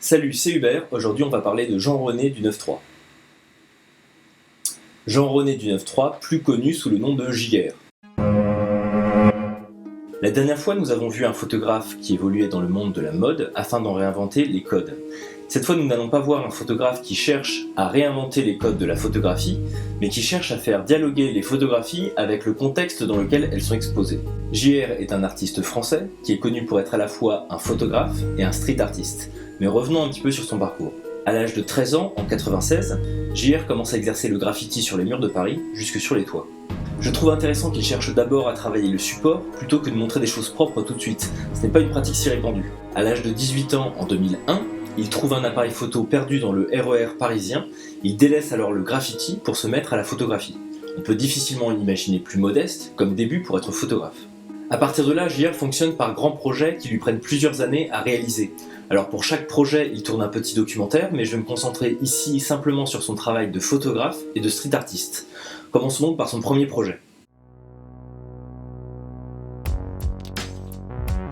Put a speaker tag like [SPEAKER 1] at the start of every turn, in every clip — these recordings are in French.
[SPEAKER 1] Salut, c'est Hubert. Aujourd'hui, on va parler de Jean-René du 9-3. Jean-René du 9-3, plus connu sous le nom de JR. La dernière fois, nous avons vu un photographe qui évoluait dans le monde de la mode afin d'en réinventer les codes. Cette fois, nous n'allons pas voir un photographe qui cherche à réinventer les codes de la photographie, mais qui cherche à faire dialoguer les photographies avec le contexte dans lequel elles sont exposées. JR est un artiste français qui est connu pour être à la fois un photographe et un street artiste. Mais revenons un petit peu sur son parcours. À l'âge de 13 ans, en 96, JR commence à exercer le graffiti sur les murs de Paris, jusque sur les toits. Je trouve intéressant qu'il cherche d'abord à travailler le support plutôt que de montrer des choses propres tout de suite. Ce n'est pas une pratique si répandue. À l'âge de 18 ans, en 2001, il trouve un appareil photo perdu dans le RER parisien. Il délaisse alors le graffiti pour se mettre à la photographie. On peut difficilement l'imaginer plus modeste comme début pour être photographe. À partir de là, JR fonctionne par grands projets qui lui prennent plusieurs années à réaliser. Alors pour chaque projet, il tourne un petit documentaire, mais je vais me concentrer ici simplement sur son travail de photographe et de street artiste. Commençons donc par son premier projet.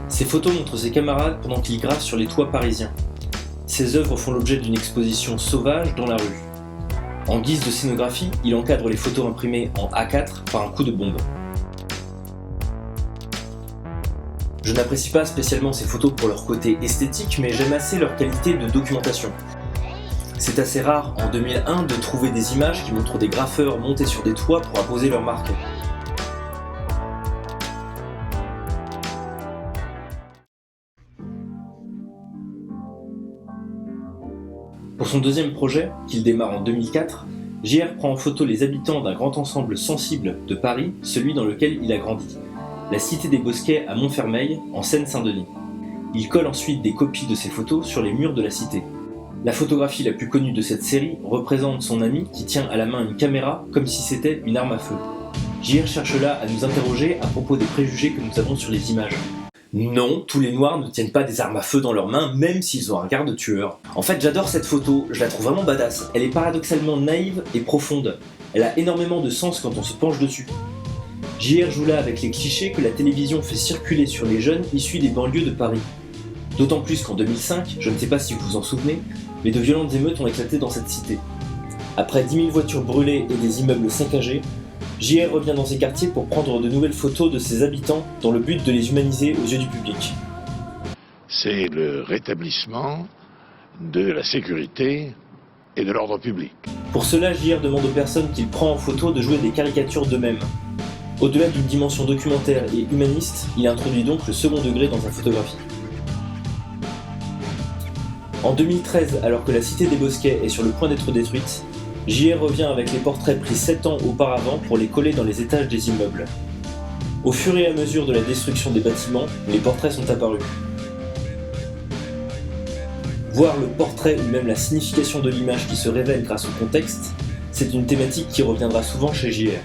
[SPEAKER 1] Ces photos montrent ses camarades pendant qu'il graffe sur les toits parisiens. Ses œuvres font l'objet d'une exposition sauvage dans la rue. En guise de scénographie, il encadre les photos imprimées en A4 par un coup de bombe. Je n'apprécie pas spécialement ces photos pour leur côté esthétique, mais j'aime assez leur qualité de documentation. C'est assez rare en 2001 de trouver des images qui montrent des graffeurs montés sur des toits pour apposer leur marque. Pour son deuxième projet, qu'il démarre en 2004, JR prend en photo les habitants d'un grand ensemble sensible de Paris, celui dans lequel il a grandi. La cité des Bosquets à Montfermeil, en Seine-Saint-Denis. Il colle ensuite des copies de ces photos sur les murs de la cité. La photographie la plus connue de cette série représente son ami qui tient à la main une caméra comme si c'était une arme à feu. JR cherche là à nous interroger à propos des préjugés que nous avons sur les images. Non, tous les noirs ne tiennent pas des armes à feu dans leurs mains, même s'ils ont un regard de tueur. En fait, j'adore cette photo, je la trouve vraiment badass. Elle est paradoxalement naïve et profonde. Elle a énormément de sens quand on se penche dessus. JR joue là avec les clichés que la télévision fait circuler sur les jeunes issus des banlieues de Paris. D'autant plus qu'en 2005, je ne sais pas si vous vous en souvenez, mais de violentes émeutes ont éclaté dans cette cité. Après 10 000 voitures brûlées et des immeubles saccagés, JR revient dans ces quartiers pour prendre de nouvelles photos de ses habitants dans le but de les humaniser aux yeux du public.
[SPEAKER 2] C'est le rétablissement de la sécurité et de l'ordre public.
[SPEAKER 1] Pour cela, JR demande aux personnes qu'il prend en photo de jouer des caricatures d'eux-mêmes. Au-delà d'une dimension documentaire et humaniste, il introduit donc le second degré dans sa photographie. En 2013, alors que la cité des Bosquets est sur le point d'être détruite, JR revient avec les portraits pris 7 ans auparavant pour les coller dans les étages des immeubles. Au fur et à mesure de la destruction des bâtiments, les portraits sont apparus. Voir le portrait ou même la signification de l'image qui se révèle grâce au contexte, c'est une thématique qui reviendra souvent chez JR.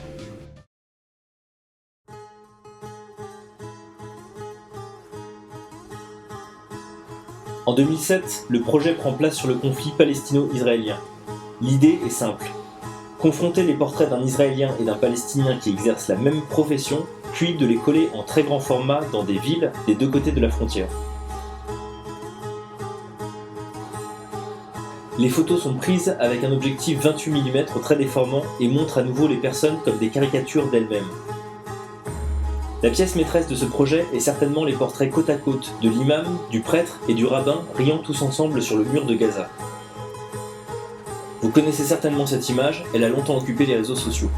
[SPEAKER 1] En 2007, le projet prend place sur le conflit palestino-israélien. L'idée est simple. Confronter les portraits d'un Israélien et d'un Palestinien qui exercent la même profession, puis de les coller en très grand format dans des villes des deux côtés de la frontière. Les photos sont prises avec un objectif 28 mm très déformant et montrent à nouveau les personnes comme des caricatures d'elles-mêmes. La pièce maîtresse de ce projet est certainement les portraits côte à côte de l'imam, du prêtre et du rabbin riant tous ensemble sur le mur de Gaza. Vous connaissez certainement cette image, elle a longtemps occupé les réseaux sociaux.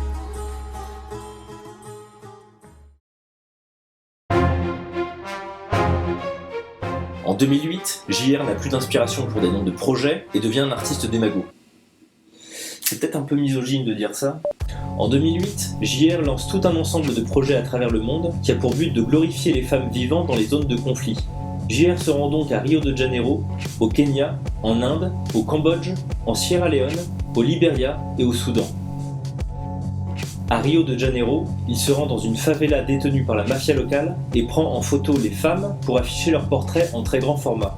[SPEAKER 1] En 2008, JR n'a plus d'inspiration pour des noms de projets et devient un artiste démago. C'est peut-être un peu misogyne de dire ça. En 2008, JR lance tout un ensemble de projets à travers le monde qui a pour but de glorifier les femmes vivant dans les zones de conflit. JR se rend donc à Rio de Janeiro, au Kenya, en Inde, au Cambodge, en Sierra Leone, au Libéria et au Soudan. À Rio de Janeiro, il se rend dans une favela détenue par la mafia locale et prend en photo les femmes pour afficher leurs portraits en très grand format.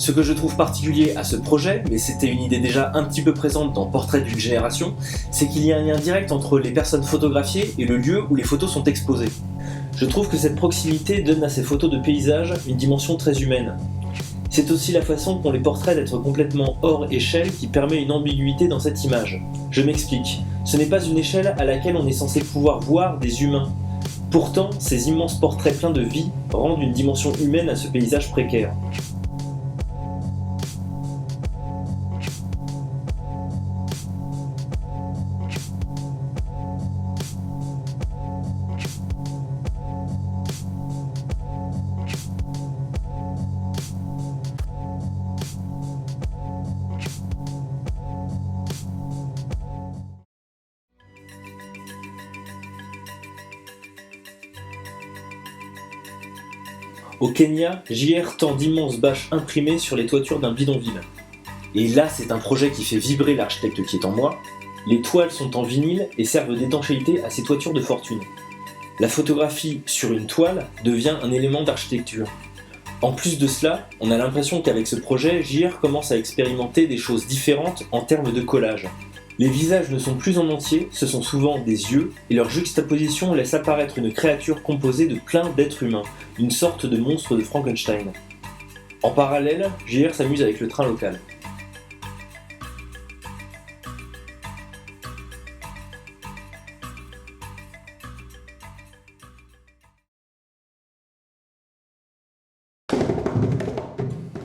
[SPEAKER 1] Ce que je trouve particulier à ce projet, mais c'était une idée déjà un petit peu présente dans Portrait d'une génération, c'est qu'il y a un lien direct entre les personnes photographiées et le lieu où les photos sont exposées. Je trouve que cette proximité donne à ces photos de paysages une dimension très humaine. C'est aussi la façon qu'ont les portraits d'être complètement hors échelle qui permet une ambiguïté dans cette image. Je m'explique, ce n'est pas une échelle à laquelle on est censé pouvoir voir des humains. Pourtant, ces immenses portraits pleins de vie rendent une dimension humaine à ce paysage précaire. Au Kenya, JR tend d'immenses bâches imprimées sur les toitures d'un bidonville. Et là, c'est un projet qui fait vibrer l'architecte qui est en moi. Les toiles sont en vinyle et servent d'étanchéité à ces toitures de fortune. La photographie sur une toile devient un élément d'architecture. En plus de cela, on a l'impression qu'avec ce projet, JR commence à expérimenter des choses différentes en termes de collage. Les visages ne sont plus en entier, ce sont souvent des yeux, et leur juxtaposition laisse apparaître une créature composée de plein d'êtres humains, une sorte de monstre de Frankenstein. En parallèle, JR s'amuse avec le train local.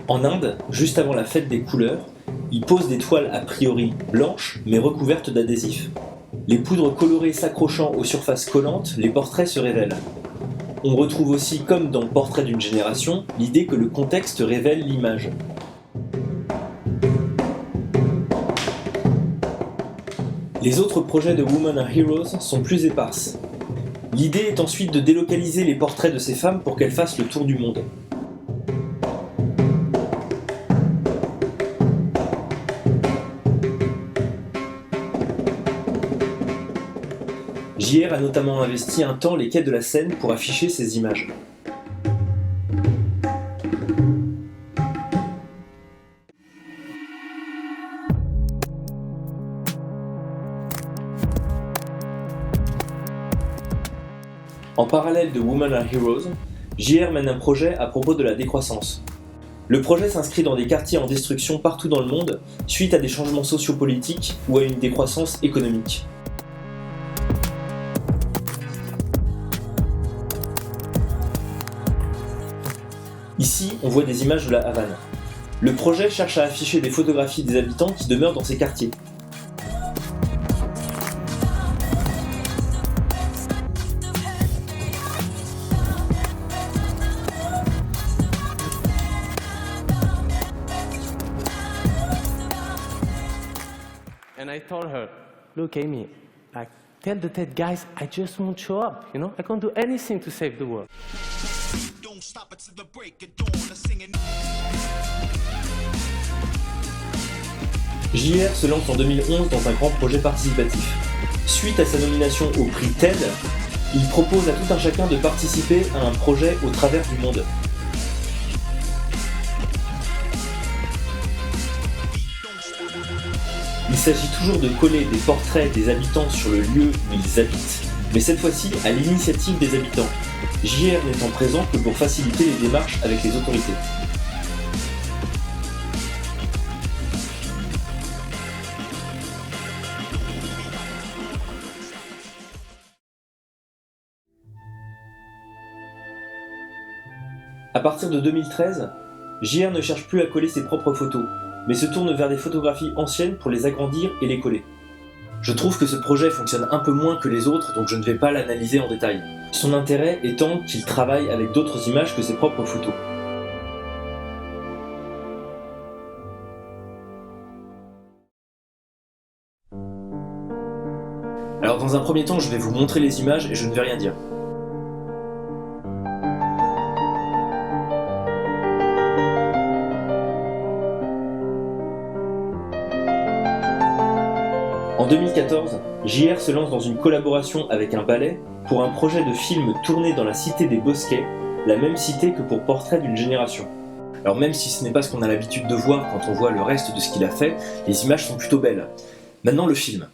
[SPEAKER 1] En Inde, juste avant la fête des couleurs, ils posent des toiles a priori blanches mais recouvertes d'adhésifs. Les poudres colorées s'accrochant aux surfaces collantes, les portraits se révèlent. On retrouve aussi, comme dans Portrait d'une génération, l'idée que le contexte révèle l'image. Les autres projets de Women Are Heroes sont plus éparses. L'idée est ensuite de délocaliser les portraits de ces femmes pour qu'elles fassent le tour du monde. JR a notamment investi un temps les quais de la Seine pour afficher ces images. En parallèle de Women Are Heroes, JR mène un projet à propos de la décroissance. Le projet s'inscrit dans des quartiers en destruction partout dans le monde, suite à des changements sociopolitiques ou à une décroissance économique. Ici, on voit des images de la Havane. Le projet cherche à afficher des photographies des habitants qui demeurent dans ces quartiers.
[SPEAKER 3] And I told her, look, Amy, like, tell the dead guys I just won't show up, you know? I can't do anything to save the world.
[SPEAKER 1] JR se lance en 2011 dans un grand projet participatif. Suite à sa nomination au prix TED, il propose à tout un chacun de participer à un projet au travers du monde. Il s'agit toujours de coller des portraits des habitants sur le lieu où ils habitent, mais cette fois-ci à l'initiative des habitants, JR n'étant présent que pour faciliter les démarches avec les autorités. À partir de 2013, JR ne cherche plus à coller ses propres photos, mais se tourne vers des photographies anciennes pour les agrandir et les coller. Je trouve que ce projet fonctionne un peu moins que les autres, donc je ne vais pas l'analyser en détail. Son intérêt étant qu'il travaille avec d'autres images que ses propres photos. Alors dans un premier temps, je vais vous montrer les images et je ne vais rien dire. En 2014, JR se lance dans une collaboration avec un ballet pour un projet de film tourné dans la cité des Bosquets, la même cité que pour Portrait d'une génération. Alors même si ce n'est pas ce qu'on a l'habitude de voir quand on voit le reste de ce qu'il a fait, les images sont plutôt belles. Maintenant le film.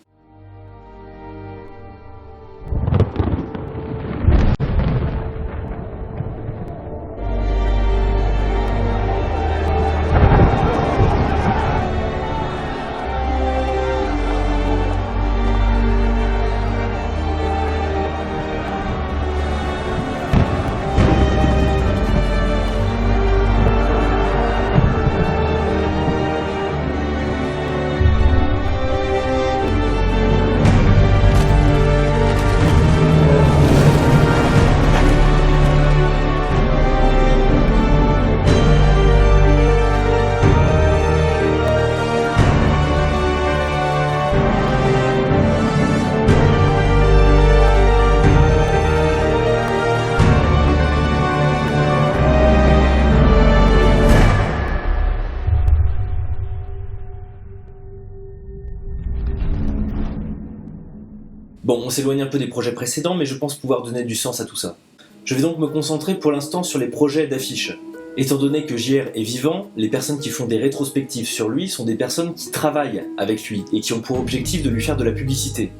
[SPEAKER 1] Bon, on s'éloigne un peu des projets précédents, mais je pense pouvoir donner du sens à tout ça. Je vais donc me concentrer pour l'instant sur les projets d'affiches. Étant donné que JR est vivant, les personnes qui font des rétrospectives sur lui sont des personnes qui travaillent avec lui et qui ont pour objectif de lui faire de la publicité.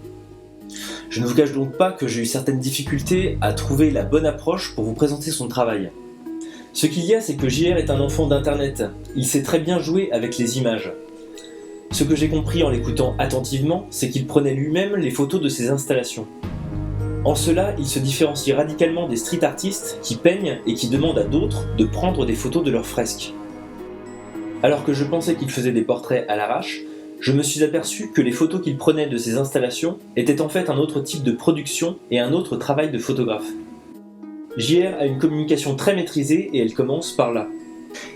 [SPEAKER 1] Je ne vous cache donc pas que j'ai eu certaines difficultés à trouver la bonne approche pour vous présenter son travail. Ce qu'il y a, c'est que JR est un enfant d'internet, il sait très bien jouer avec les images. Ce que j'ai compris en l'écoutant attentivement, c'est qu'il prenait lui-même les photos de ses installations. En cela, il se différencie radicalement des street artistes qui peignent et qui demandent à d'autres de prendre des photos de leurs fresques. Alors que je pensais qu'il faisait des portraits à l'arrache, je me suis aperçu que les photos qu'il prenait de ses installations étaient en fait un autre type de production et un autre travail de photographe. JR a une communication très maîtrisée et elle commence par là.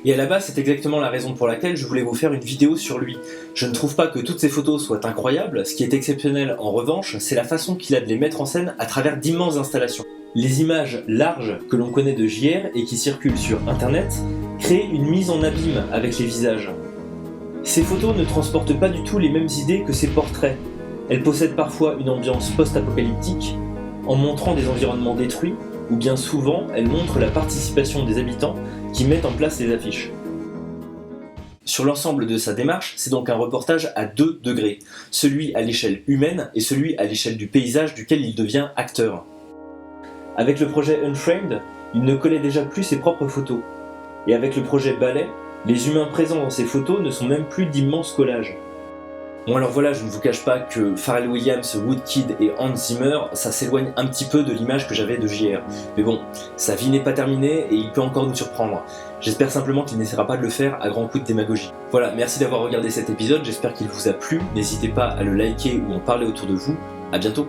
[SPEAKER 1] Et à la base, c'est exactement la raison pour laquelle je voulais vous faire une vidéo sur lui. Je ne trouve pas que toutes ces photos soient incroyables, ce qui est exceptionnel en revanche, c'est la façon qu'il a de les mettre en scène à travers d'immenses installations. Les images larges que l'on connaît de JR et qui circulent sur internet créent une mise en abîme avec les visages. Ces photos ne transportent pas du tout les mêmes idées que ses portraits. Elles possèdent parfois une ambiance post-apocalyptique, en montrant des environnements détruits, ou bien souvent elles montrent la participation des habitants qui mettent en place les affiches. Sur l'ensemble de sa démarche, c'est donc un reportage à 2 degrés, celui à l'échelle humaine et celui à l'échelle du paysage duquel il devient acteur. Avec le projet Unframed, il ne collait déjà plus ses propres photos. Et avec le projet Ballet, les humains présents dans ces photos ne sont même plus d'immenses collages. Bon alors voilà, je ne vous cache pas que Pharrell Williams, Woodkid et Hans Zimmer, ça s'éloigne un petit peu de l'image que j'avais de JR. Mais bon, sa vie n'est pas terminée et il peut encore nous surprendre. J'espère simplement qu'il n'essaiera pas de le faire à grands coups de démagogie. Voilà, merci d'avoir regardé cet épisode, j'espère qu'il vous a plu. N'hésitez pas à le liker ou en parler autour de vous. À bientôt.